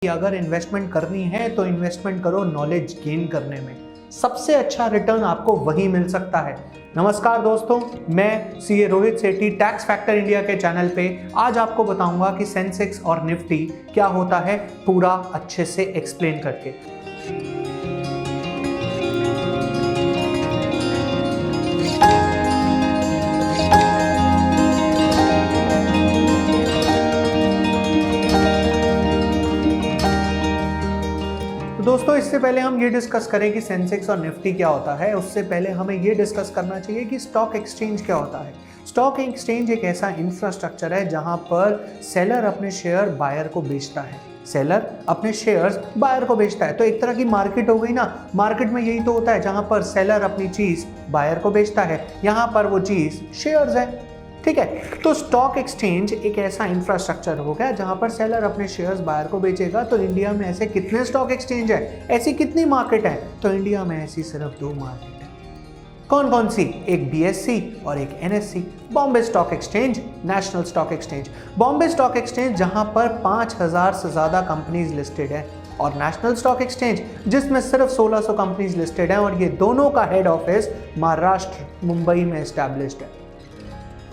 कि अगर इन्वेस्टमेंट करनी है तो इन्वेस्टमेंट करो नॉलेज गेन करने में। सबसे अच्छा रिटर्न आपको वही मिल सकता है। नमस्कार दोस्तों, मैं सीए रोहित सेठी टैक्स फैक्टर इंडिया के चैनल पे आज आपको बताऊंगा कि सेंसेक्स और निफ्टी क्या होता है, पूरा अच्छे से एक्सप्लेन करके। दोस्तों, इससे पहले हम ये डिस्कस करें कि सेंसेक्स और निफ्टी क्या होता है, उससे पहले हमें ये डिस्कस करना चाहिए कि स्टॉक एक्सचेंज क्या होता है। स्टॉक एक्सचेंज एक ऐसा इंफ्रास्ट्रक्चर है जहां पर सेलर अपने शेयर बायर को बेचता है। सेलर अपने शेयर्स बायर को बेचता है, तो एक तरह की मार्केट हो गई ना। मार्केट में यही तो होता है, जहां पर सेलर अपनी चीज बायर को बेचता है, यहां पर वो चीज शेयर्स है। ठीक है, तो स्टॉक एक्सचेंज एक ऐसा इंफ्रास्ट्रक्चर हो गया जहां पर सेलर अपने शेयर्स बायर को बेचेगा। तो इंडिया में ऐसे कितने स्टॉक एक्सचेंज है, ऐसी कितनी मार्केट है? तो इंडिया में ऐसी सिर्फ 2 मार्केट है। कौन कौन सी? एक बीएससी और एक NSC. Bombay stock exchange, national stock exchange. Bombay stock exchange जहां पर 5000 से ज्यादा कंपनीज लिस्टेड है, और नेशनल स्टॉक एक्सचेंज जिसमें सिर्फ 1600 कंपनीज लिस्टेड है, और ये दोनों का हेड ऑफिस महाराष्ट्र मुंबई में एस्टैब्लिश्ड है।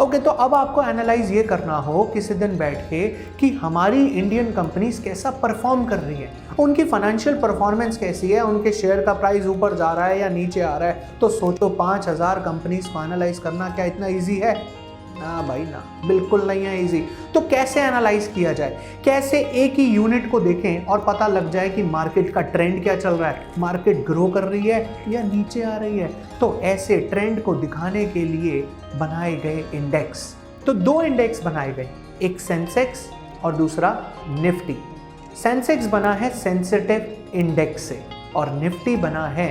ओके, तो अब आपको एनालाइज ये करना हो किसी दिन बैठ के कि हमारी इंडियन कंपनीज कैसा परफॉर्म कर रही है, उनकी फाइनेंशियल परफॉर्मेंस कैसी है, उनके शेयर का प्राइस ऊपर जा रहा है या नीचे आ रहा है। तो सोचो 5000 कंपनीज को एनालाइज करना क्या इतना इजी है? ना भाई ना, बिल्कुल नहीं है इजी। तो कैसे एनालाइज किया जाए, कैसे एक ही यूनिट को देखें और पता लग जाए कि मार्केट का ट्रेंड क्या चल रहा है, मार्केट ग्रो कर रही है या नीचे आ रही है। तो ऐसे ट्रेंड को दिखाने के लिए बनाए गए इंडेक्स, तो 2 इंडेक्स बनाए गए, एक सेंसेक्स और दूसरा निफ्टी। सेंसेक्स बना है सेंसिटिव इंडेक्स से और निफ्टी बना है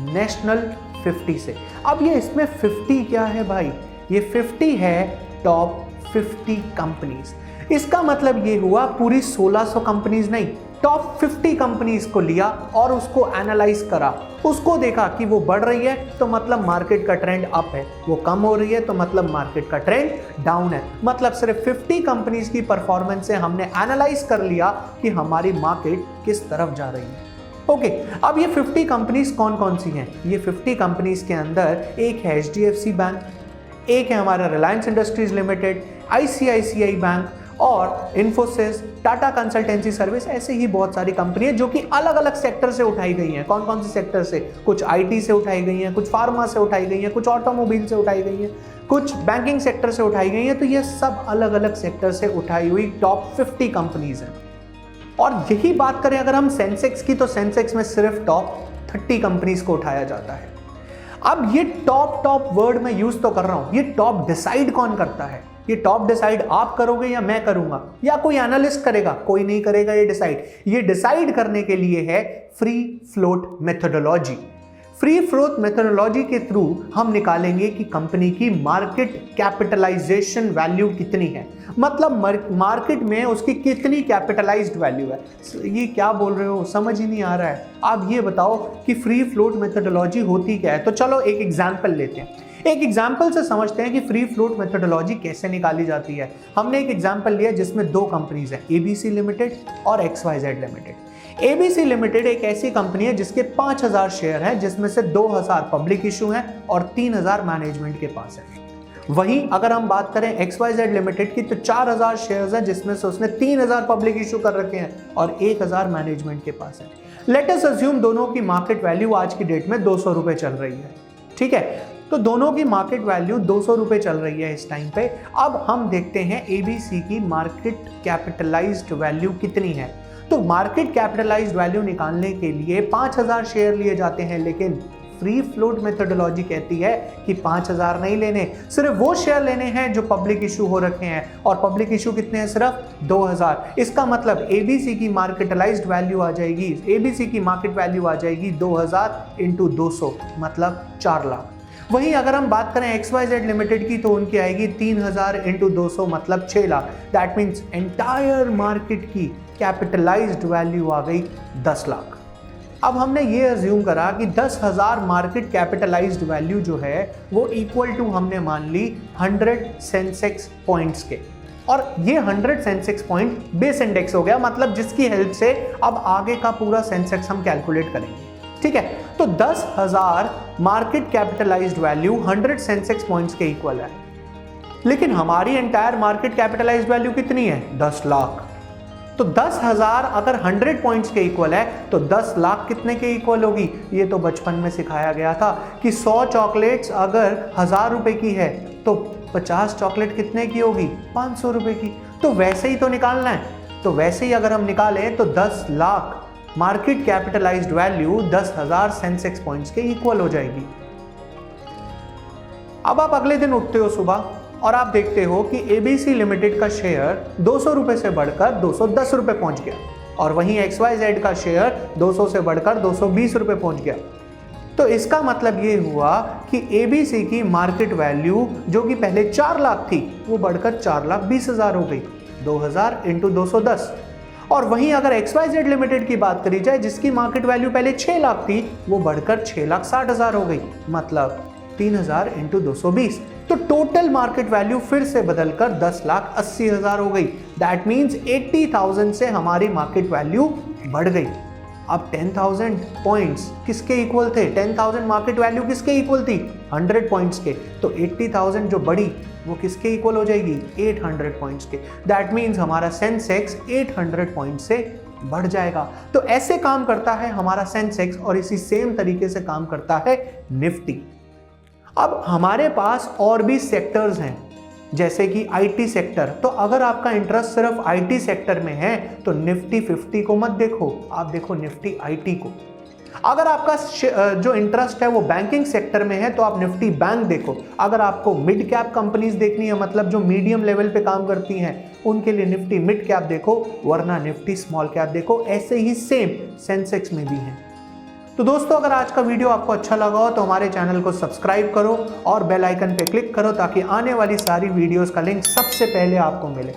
नेशनल 50 से। अब ये इसमें 50 क्या है भाई? ये 50 है टॉप 50 कंपनीज। इसका मतलब ये हुआ पूरी 1600 कंपनीज नहीं, टॉप 50 कंपनीज को लिया और उसको एनालाइज करा, उसको देखा कि वो बढ़ रही है तो मतलब मार्केट का ट्रेंड अप है, वो कम हो रही है तो मतलब मार्केट का ट्रेंड डाउन है। मतलब सिर्फ 50 कंपनीज की परफॉर्मेंस से हमने एनालाइज कर लिया कि हमारी मार्केट किस तरफ जा रही है। ओके, अब ये 50 कंपनीज कौन कौन सी हैं? ये 50 कंपनीज के अंदर एक है HDFC बैंक, एक है हमारा Reliance industries limited, ICICI bank और इन्फोसिस, टाटा कंसल्टेंसी सर्विस। ऐसे ही बहुत सारी कंपनी है जो कि अलग अलग सेक्टर से उठाई गई हैं। कौन कौन से सेक्टर से? कुछ IT से उठाई गई हैं, कुछ फार्मा से उठाई गई हैं, कुछ ऑटोमोबाइल से उठाई गई हैं, कुछ बैंकिंग सेक्टर से उठाई गई हैं। तो ये सब अलग अलग सेक्टर से उठाई हुई टॉप 50 कंपनीज हैं। और यही बात करें अगर हम सेंसेक्स की, तो सेंसेक्स में सिर्फ टॉप 30 कंपनीज को उठाया जाता है। अब ये टॉप वर्ड मैं यूज तो कर रहा हूं, ये टॉप डिसाइड कौन करता है? ये टॉप डिसाइड आप करोगे या मैं करूंगा या कोई एनालिस्ट करेगा? कोई नहीं करेगा ये डिसाइड। ये डिसाइड करने के लिए है free float methodology. Free float methodology के थ्रू हम निकालेंगे कि कंपनी की मार्केट कैपिटलाइजेशन वैल्यू कितनी है, मतलब मार्केट में उसकी कितनी कैपिटलाइज्ड वैल्यू है। ये क्या बोल रहे हो, समझ ही नहीं आ रहा है। आप ये बताओ कि फ्री फ्लोट मेथोडोलॉजी होती क्या है। तो चलो एक एग्जांपल लेते हैं, एक एग्जाम्पल से समझते हैं कि फ्री फ्लोट मेथोडोलॉजी कैसे निकाली जाती है। हमने एक एग्जाम्पल लिया जिसमें 2 कंपनीज हैं, ABC लिमिटेड और XYZ लिमिटेड। ABC लिमिटेड एक ऐसी कंपनी है जिसके 5000 शेयर हैं, जिसमें से 2000 पब्लिक इशू हैं और 3000 मैनेजमेंट के पास है। वहीं अगर हम बात करें XYZ लिमिटेड की, तो 4000 शेयर्स हैं, जिसमें से उसने 3000 पब्लिक इशू कर रखे हैं और 1000 मैनेजमेंट के पास है। लेट अस अज्यूम दोनों की मार्केट वैल्यू आज की डेट में 200 रुपए चल रही है। ठीक है, तो दोनों की मार्केट वैल्यू 200 रुपए चल रही है इस टाइम पे। अब हम देखते हैं ABC की मार्केट कैपिटलाइज्ड वैल्यू कितनी है। तो मार्केट कैपिटलाइज्ड वैल्यू निकालने के लिए 5000 शेयर लिए जाते हैं, लेकिन फ्री फ्लोट मेथोडोलॉजी कहती है कि 5000 नहीं लेने, सिर्फ वो शेयर लेने हैं जो पब्लिक इशू हो रखे हैं, और पब्लिक इशू कितने हैं? सिर्फ 2000। इसका मतलब ABC की मार्केटलाइज्ड वैल्यू आ जाएगी, ABC की मार्केट वैल्यू आ जाएगी 2000 इंटू 200, मतलब 4 लाख। वहीं अगर हम बात करें XYZ लिमिटेड की, तो उनकी आएगी 3000 इंटू 200, मतलब 6 lakh. That means entire market की कैपिटलाइज्ड वैल्यू आ गई 10 लाख। अब हमने ये अज्यूम करा कि 10,000 मार्केट कैपिटलाइज्ड वैल्यू जो है वो इक्वल टू हमने मान ली 100 सेंसेक्स पॉइंट्स के। और ये 100 सेंसेक्स पॉइंट बेस इंडेक्स हो गया, मतलब जिसकी हेल्प से अब आगे का पूरा सेंसेक्स हम कैलकुलेट करेंगे। ठीक है, तो 10,000 market capitalised value 100 Sensex points के इक्वल है, लेकिन हमारी एंटायर मार्केट कैपिटलाइज्ड वैल्यू कितनी है? 10 लाख। तो 10,000 अगर 100 पॉइंट्स के इक्वल है तो 10 लाख कितने के इक्वल होगी? ये तो बचपन में सिखाया गया था कि 100 चॉकलेट्स अगर 1000 रुपए की है तो 50 चॉकलेट कितने की होगी? 500 रुपए की। तो वैसे ही तो निकालना है। तो वैसे ही अगर हम निकालें तो 10 lakh market capitalised value 10,000 Sensex points के इक्वल हो जाएगी। अब आप अगले दिन उठते हो सुबह और आप देखते हो कि एबीसी लिमिटेड का शेयर 200 रुपए से बढ़कर 210 रुपए पहुंच गया और वहीं XYZ का शेयर 200 से बढ़कर 220 रुपए पहुंच गया। तो इसका मतलब ये हुआ कि एबीसी की मार्केट वैल्यू जो कि पहले 4 लाख थी वो बढ़कर 4,20,000 हो गई। 2000 इंटू 210। और वहीं अगर XYZ लिमिटेड की बात करी जाए जिसकी मार्केट वैल्यू पहले 6 लाख थी वो बढ़कर 6,60,000 हो गई, मतलब 3,000 इंटू 220। तो टोटल मार्केट वैल्यू फिर से बदलकर 10,80,000 हो गई। दैट मीन्स 80,000 से हमारी मार्केट वैल्यू बढ़ गई। अब 10,000 पॉइंट्स किसके इक्वल थे? 10,000 मार्केट वैल्यू किसके इक्वल थी? 100 पॉइंट्स के। तो 80,000 जो बढ़ी वो किसके इक्वल हो जाएगी? 800 पॉइंट्स के। दैट मीन्स हमारा सेंसेक्स 800 पॉइंट से बढ़ जाएगा। तो ऐसे काम करता है हमारा सेंसेक्स और इसी सेम तरीके से काम करता है निफ्टी। अब हमारे पास और भी सेक्टर्स हैं जैसे कि आईटी सेक्टर। तो अगर आपका इंटरेस्ट सिर्फ आईटी सेक्टर में है तो निफ्टी 50 को मत देखो, आप देखो निफ्टी आईटी को। अगर आपका जो इंटरेस्ट है वो बैंकिंग सेक्टर में है तो आप निफ्टी बैंक देखो। अगर आपको मिड कैप कंपनीज देखनी है, मतलब जो मीडियम लेवल पे काम करती हैं, उनके लिए निफ्टी मिड कैप देखो, वरना निफ्टी स्मॉल कैप देखो। ऐसे ही सेम सेंसेक्स में भी है। तो दोस्तों, अगर आज का वीडियो आपको अच्छा लगा हो तो हमारे चैनल को सब्सक्राइब करो और बेल आइकन पे क्लिक करो ताकि आने वाली सारी वीडियोस का लिंक सबसे पहले आपको मिले।